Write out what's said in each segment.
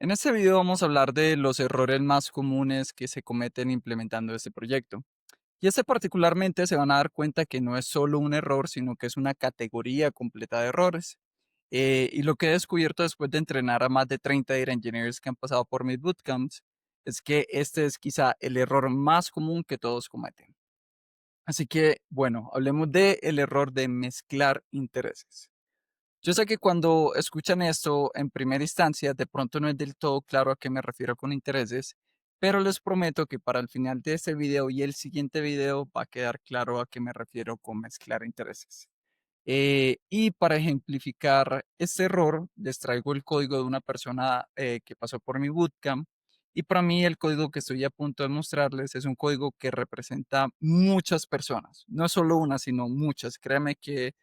En este video vamos a hablar de los errores más comunes que se cometen implementando este proyecto. Y particularmente se van a dar cuenta que no es solo un error, sino que es una categoría completa de errores. Y lo que he descubierto después de entrenar a más de 30 data engineers que han pasado por mis bootcamps es que este es quizá el error más común que todos cometen. Así que, bueno, hablemos de el error de mezclar intereses. Yo sé que cuando escuchan esto en primera instancia, de pronto no es del todo claro a qué me refiero con intereses, pero les prometo que para el final de este video y el siguiente video va a quedar claro a qué me refiero con mezclar intereses. Y para ejemplificar este error, les traigo el código de una persona que pasó por mi bootcamp. Y para mí el código que estoy a punto de mostrarles es un código que representa muchas personas, no solo una, sino muchas. Créanme que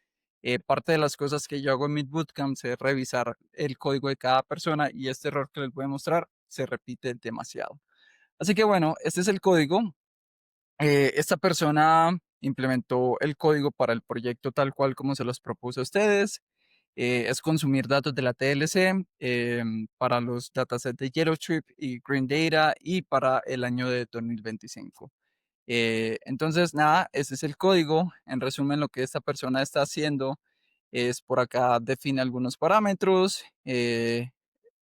parte de las cosas que yo hago en mis bootcamps es revisar el código de cada persona y este error que les voy a mostrar se repite demasiado. Así que bueno, este es el código. Esta persona implementó el código para el proyecto tal cual como se los propuso a ustedes. Es consumir datos de la TLC para los datasets de Yellow Trip y Green Data y para el año de 2025. Entonces, nada, ese es el código. En resumen, lo que esta persona está haciendo es por acá define algunos parámetros. El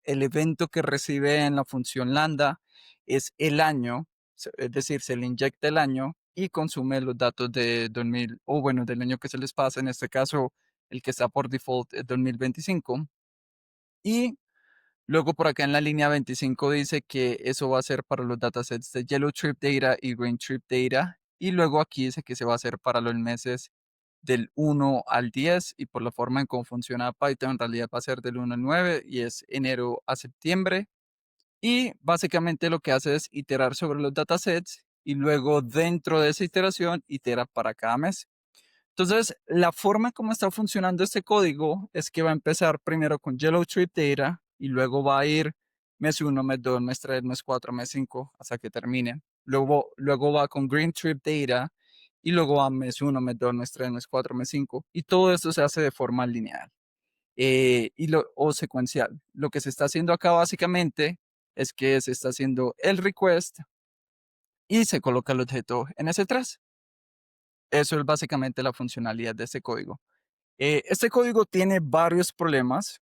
evento que recibe en la función lambda es el año, es decir, se le inyecta el año y consume los datos de 2000, o bueno, del año que se les pasa, en este caso, el que está por default es 2025. Y luego por acá en la línea 25 dice que eso va a ser para los datasets de Yellow Trip Data y Green Trip Data. Y luego aquí dice que se va a hacer para los meses del 1 al 10 y por la forma en cómo funciona Python en realidad va a ser del 1 al 9 y es enero a septiembre. Y básicamente lo que hace es iterar sobre los datasets y luego dentro de esa iteración itera para cada mes. Entonces, la forma como está funcionando este código es que va a empezar primero con Yellow Trip Data y luego va a ir mes 1, mes 2, mes 3, mes 4, mes 5 hasta que termine. Luego va con Green Trip Data y luego va mes 1, mes 2, mes 3, mes 4, mes 5 y todo esto se hace de forma lineal o secuencial. Lo que se está haciendo acá básicamente es que se está haciendo el request y se coloca el objeto en S3. Eso es básicamente la funcionalidad de este código. Este código tiene varios problemas,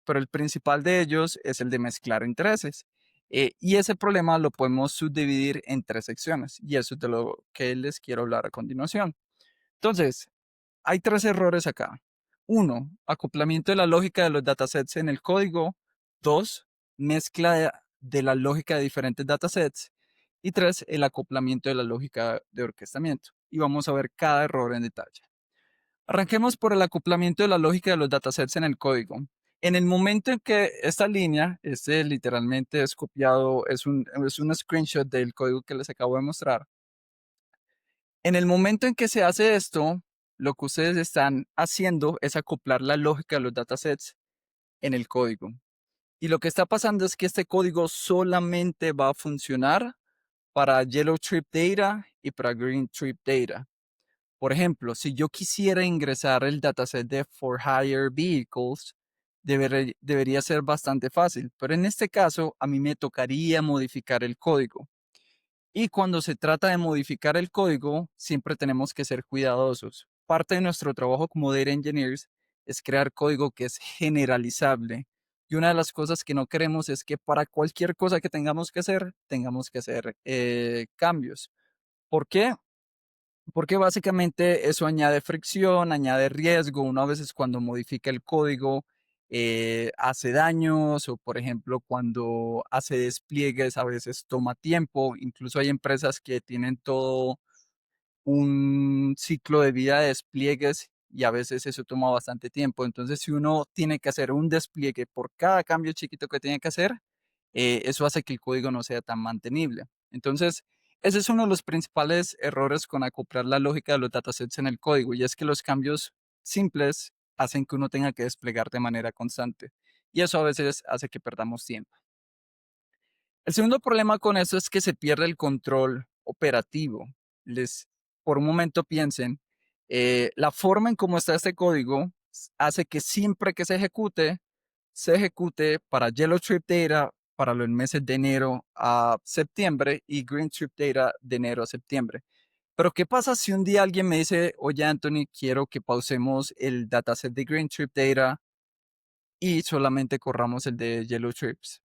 pero el principal de ellos es el de mezclar intereses. Y ese problema lo podemos subdividir en tres secciones, y eso es de lo que les quiero hablar a continuación. Entonces, hay tres errores acá. Uno, acoplamiento de la lógica de los datasets en el código. Dos, mezcla de la lógica de diferentes datasets. Y tres, el acoplamiento de la lógica de orquestamiento. Y vamos a ver cada error en detalle. Arranquemos por el acoplamiento de la lógica de los datasets en el código. En el momento en que esta línea, este literalmente es copiado, es un screenshot del código que les acabo de mostrar. En el momento en que se hace esto, lo que ustedes están haciendo es acoplar la lógica de los datasets en el código. Y lo que está pasando es que este código solamente va a funcionar para Yellow Trip Data y para Green Trip Data. Por ejemplo, si yo quisiera ingresar el dataset de For Hire Vehicles, debería ser bastante fácil, pero en este caso a mí me tocaría modificar el código. Y cuando se trata de modificar el código, siempre tenemos que ser cuidadosos. Parte de nuestro trabajo como data engineers es crear código que es generalizable. Y una de las cosas que no queremos es que para cualquier cosa que tengamos que hacer cambios. ¿Por qué? Porque básicamente eso añade fricción, añade riesgo. Uno a veces cuando modifica el código hace daños o por ejemplo cuando hace despliegues a veces toma tiempo. Incluso hay empresas que tienen todo un ciclo de vida de despliegues y a veces eso toma bastante tiempo. Entonces si uno tiene que hacer un despliegue por cada cambio chiquito que tiene que hacer, eso hace que el código no sea tan mantenible. Entonces, ese es uno de los principales errores con acoplar la lógica de los datasets en el código, y es que los cambios simples hacen que uno tenga que desplegar de manera constante. Y eso a veces hace que perdamos tiempo. El segundo problema con eso es que se pierde el control operativo. Les, por un momento piensen, la forma en cómo está este código hace que siempre que se ejecute para Yellow Trip Data para los meses de enero a septiembre y Green Trip Data de enero a septiembre. Pero ¿qué pasa si un día alguien me dice, oye Anthony, quiero que pausemos el dataset de Green Trip Data y solamente corramos el de Yellow Trips?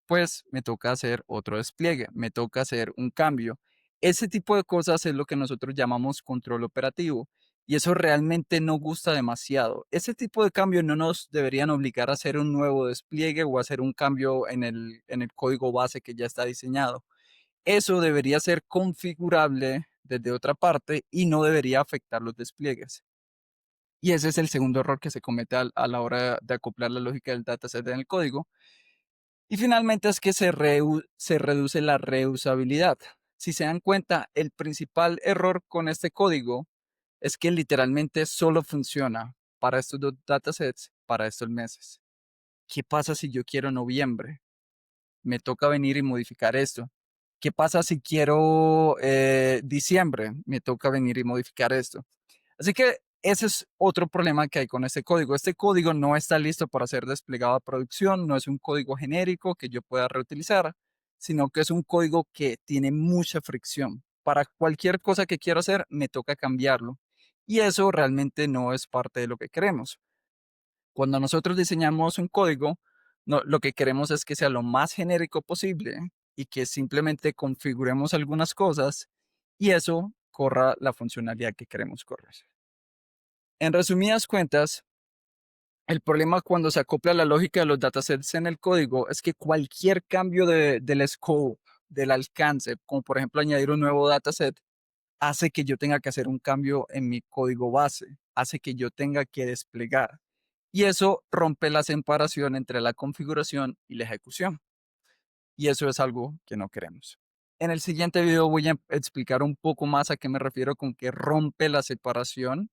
Pues me toca hacer otro despliegue, me toca hacer un cambio. Ese tipo de cosas es lo que nosotros llamamos control operativo y eso realmente no gusta demasiado. Ese tipo de cambios no nos deberían obligar a hacer un nuevo despliegue o hacer un cambio en el código base que ya está diseñado. Eso debería ser configurable desde otra parte y no debería afectar los despliegues. Y ese es el segundo error que se comete a la hora de acoplar la lógica del dataset en el código. Y finalmente es que se reduce la reusabilidad. Si se dan cuenta, el principal error con este código es que literalmente solo funciona para estos dos datasets, para estos meses. ¿Qué pasa si yo quiero noviembre? Me toca venir y modificar esto. ¿Qué pasa si quiero diciembre? Me toca venir y modificar esto. Así que ese es otro problema que hay con este código. Este código no está listo para ser desplegado a producción, no es un código genérico que yo pueda reutilizar, sino que es un código que tiene mucha fricción. Para cualquier cosa que quiero hacer, me toca cambiarlo. Y eso realmente no es parte de lo que queremos. Cuando nosotros diseñamos un código, lo que queremos es que sea lo más genérico posible y que simplemente configuremos algunas cosas y eso corra la funcionalidad que queremos correr. En resumidas cuentas, el problema cuando se acopla la lógica de los datasets en el código es que cualquier cambio del scope, del alcance, como por ejemplo añadir un nuevo dataset, hace que yo tenga que hacer un cambio en mi código base, hace que yo tenga que desplegar. Y eso rompe la separación entre la configuración y la ejecución. Y eso es algo que no queremos. En el siguiente video voy a explicar un poco más a qué me refiero con que rompe la separación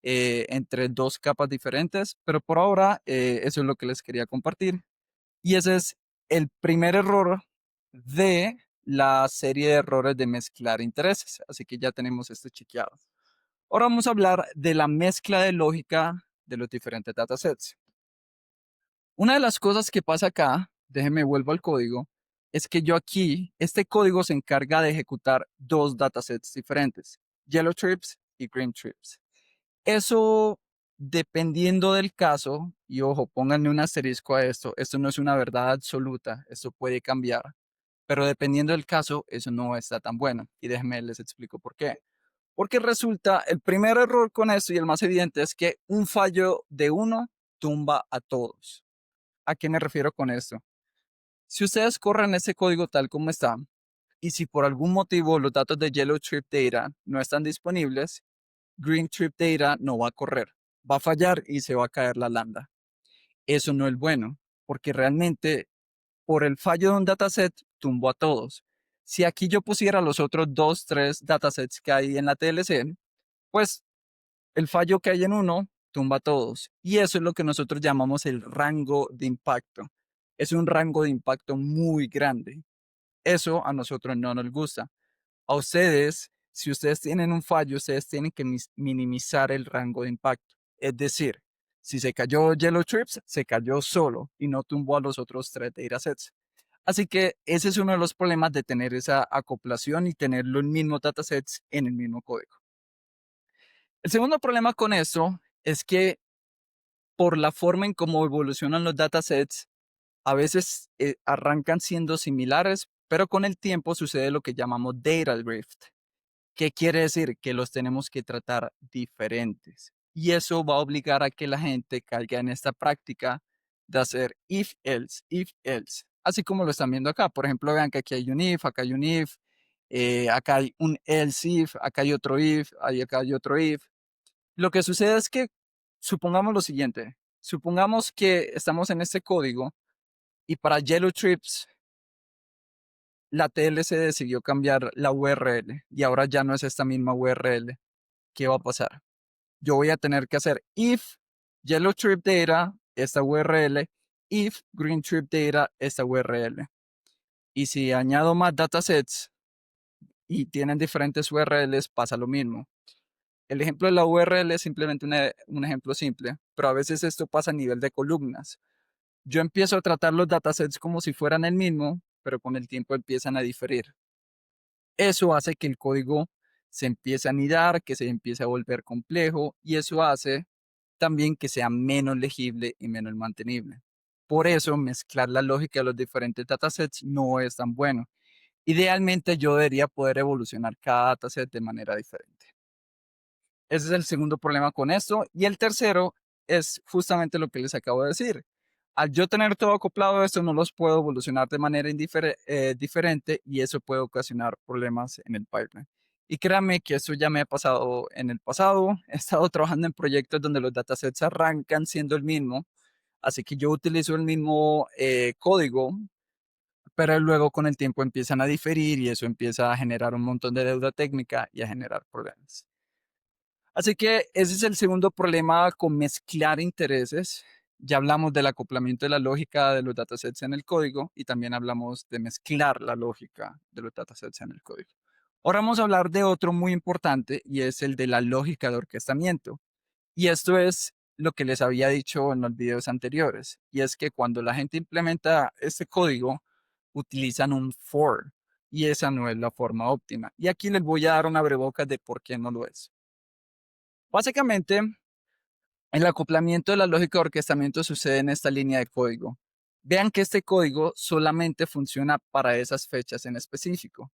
entre dos capas diferentes, pero por ahora eso es lo que les quería compartir. Y ese es el primer error de la serie de errores de mezclar intereses. Así que ya tenemos esto chequeado. Ahora vamos a hablar de la mezcla de lógica de los diferentes datasets. Una de las cosas que pasa acá, déjenme vuelvo al código, es que yo aquí, este código se encarga de ejecutar dos datasets diferentes, Yellow Trips y Green Trips. Eso, dependiendo del caso, y ojo, pónganle un asterisco a esto no es una verdad absoluta, esto puede cambiar, pero dependiendo del caso, eso no está tan bueno. Y déjenme les explico por qué. Porque resulta, el primer error con esto y el más evidente es que un fallo de uno tumba a todos. ¿A qué me refiero con esto? Si ustedes corren ese código tal como está, y si por algún motivo los datos de Yellow Trip Data no están disponibles, Green Trip Data no va a correr, va a fallar y se va a caer la lambda. Eso no es bueno, porque realmente por el fallo de un dataset tumbo a todos. Si aquí yo pusiera los otros dos, tres datasets que hay en la TLC, pues el fallo que hay en uno tumba a todos. Y eso es lo que nosotros llamamos el rango de impacto. Es un rango de impacto muy grande. Eso a nosotros no nos gusta. A ustedes, si ustedes tienen un fallo, ustedes tienen que minimizar el rango de impacto. Es decir, si se cayó Yellow Trips, se cayó solo y no tumbó a los otros tres datasets. Así que ese es uno de los problemas de tener esa acoplación y tener los mismos datasets en el mismo código. El segundo problema con esto es que por la forma en cómo evolucionan los datasets, a veces arrancan siendo similares, pero con el tiempo sucede lo que llamamos data drift. ¿Qué quiere decir? Que los tenemos que tratar diferentes. Y eso va a obligar a que la gente caiga en esta práctica de hacer if, else. Así como lo están viendo acá. Por ejemplo, vean que aquí hay un if, acá hay un if, acá hay un else if, acá hay otro if, acá hay otro if. Lo que sucede es que supongamos lo siguiente. Supongamos que estamos en este código y para Yellow Trips la TLC decidió cambiar la URL y ahora ya no es esta misma URL. ¿Qué va a pasar? Yo voy a tener que hacer if Yellow Trip Data, esta URL, if Green Trip Data, esta URL. Y si añado más datasets y tienen diferentes URLs, pasa lo mismo. El ejemplo de la URL es simplemente un ejemplo simple, pero a veces esto pasa a nivel de columnas. Yo empiezo a tratar los datasets como si fueran el mismo, pero con el tiempo empiezan a diferir. Eso hace que el código se empiece a anidar, que se empiece a volver complejo y eso hace también que sea menos legible y menos mantenible. Por eso mezclar la lógica de los diferentes datasets no es tan bueno. Idealmente yo debería poder evolucionar cada dataset de manera diferente. Ese es el segundo problema con esto. Y el tercero es justamente lo que les acabo de decir. Al yo tener todo acoplado a esto, no los puedo evolucionar de manera diferente y eso puede ocasionar problemas en el pipeline. Y créanme que eso ya me ha pasado en el pasado. He estado trabajando en proyectos donde los datasets arrancan siendo el mismo, así que yo utilizo el mismo código, pero luego con el tiempo empiezan a diferir y eso empieza a generar un montón de deuda técnica y a generar problemas. Así que ese es el segundo problema con mezclar intereses. Ya hablamos del acoplamiento de la lógica de los datasets en el código y también hablamos de mezclar la lógica de los datasets en el código. Ahora vamos a hablar de otro muy importante y es el de la lógica de orquestamiento. Y esto es lo que les había dicho en los videos anteriores. Y es que cuando la gente implementa este código, utilizan un for y esa no es la forma óptima. Y aquí les voy a dar una abrebocas de por qué no lo es. Básicamente, el acoplamiento de la lógica de orquestamiento sucede en esta línea de código. Vean que este código solamente funciona para esas fechas en específico.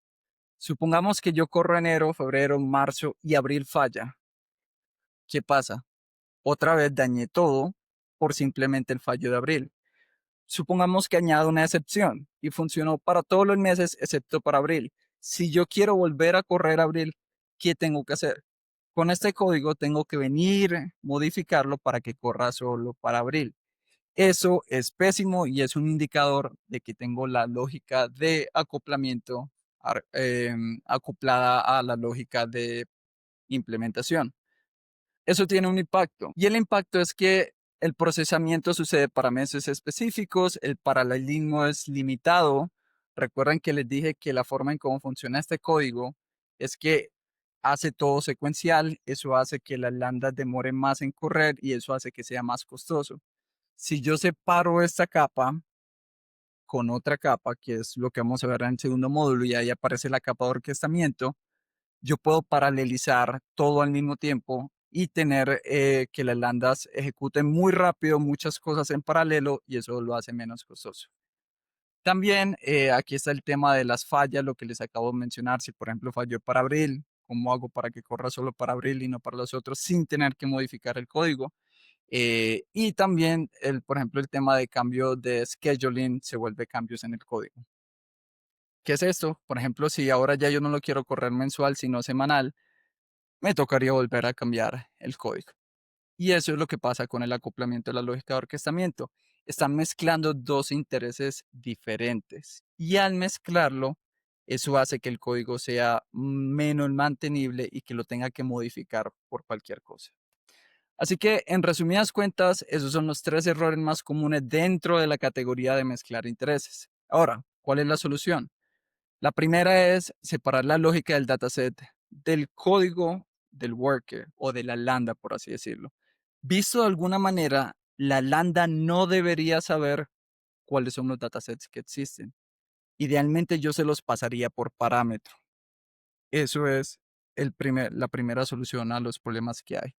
Supongamos que yo corro enero, febrero, marzo y abril falla. ¿Qué pasa? Otra vez dañé todo por simplemente el fallo de abril. Supongamos que añado una excepción y funcionó para todos los meses excepto para abril. Si yo quiero volver a correr abril, ¿qué tengo que hacer? Con este código tengo que venir, modificarlo para que corra solo para abril. Eso es pésimo y es un indicador de que tengo la lógica de acoplamiento acoplada a la lógica de implementación. Eso tiene un impacto. Y el impacto es que el procesamiento sucede para meses específicos, el paralelismo es limitado. Recuerden que les dije que la forma en cómo funciona este código es que hace todo secuencial, eso hace que las lambdas demoren más en correr y eso hace que sea más costoso. Si yo separo esta capa con otra capa, que es lo que vamos a ver en el segundo módulo, y ahí aparece la capa de orquestamiento, yo puedo paralelizar todo al mismo tiempo y tener que las landas ejecuten muy rápido muchas cosas en paralelo y eso lo hace menos costoso. También aquí está el tema de las fallas, lo que les acabo de mencionar. Si por ejemplo falló para abril, ¿cómo hago para que corra solo para abril y no para los otros sin tener que modificar el código? Y también, por ejemplo, el tema de cambio de scheduling se vuelve cambios en el código. ¿Qué es esto? Por ejemplo, si ahora ya yo no lo quiero correr mensual, sino semanal, me tocaría volver a cambiar el código. Y eso es lo que pasa con el acoplamiento de la lógica de orquestamiento. Están mezclando dos intereses diferentes y al mezclarlo, eso hace que el código sea menos mantenible y que lo tenga que modificar por cualquier cosa. Así que, en resumidas cuentas, esos son los tres errores más comunes dentro de la categoría de mezclar intereses. Ahora, ¿cuál es la solución? La primera es separar la lógica del dataset del código del worker o de la lambda, por así decirlo. Visto de alguna manera, la lambda no debería saber cuáles son los datasets que existen. Idealmente yo se los pasaría por parámetro. Eso es la primera solución a los problemas que hay.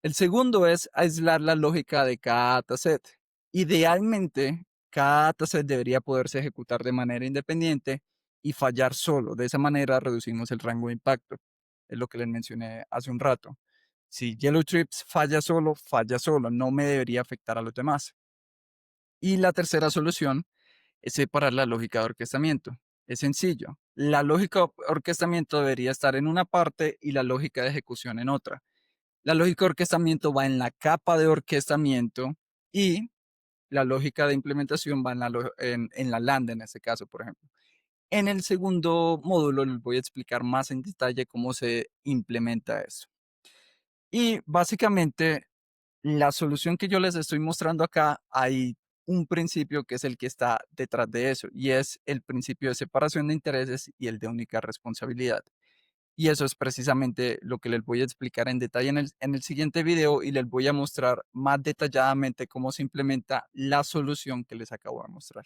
El segundo es aislar la lógica de cada dataset. Idealmente, cada dataset debería poderse ejecutar de manera independiente y fallar solo. De esa manera reducimos el rango de impacto. Es lo que les mencioné hace un rato. Si Yellow Trips falla solo, no me debería afectar a los demás. Y la tercera solución es separar la lógica de orquestamiento. Es sencillo. La lógica de orquestamiento debería estar en una parte y la lógica de ejecución en otra. La lógica de orquestamiento va en la capa de orquestamiento y la lógica de implementación va en la lambda, en este caso, por ejemplo. En el segundo módulo les voy a explicar más en detalle cómo se implementa eso. Y básicamente, la solución que yo les estoy mostrando acá, hay un principio que es el que está detrás de eso, y es el principio de separación de intereses y el de única responsabilidad. Y eso es precisamente lo que les voy a explicar en detalle en el siguiente video y les voy a mostrar más detalladamente cómo se implementa la solución que les acabo de mostrar.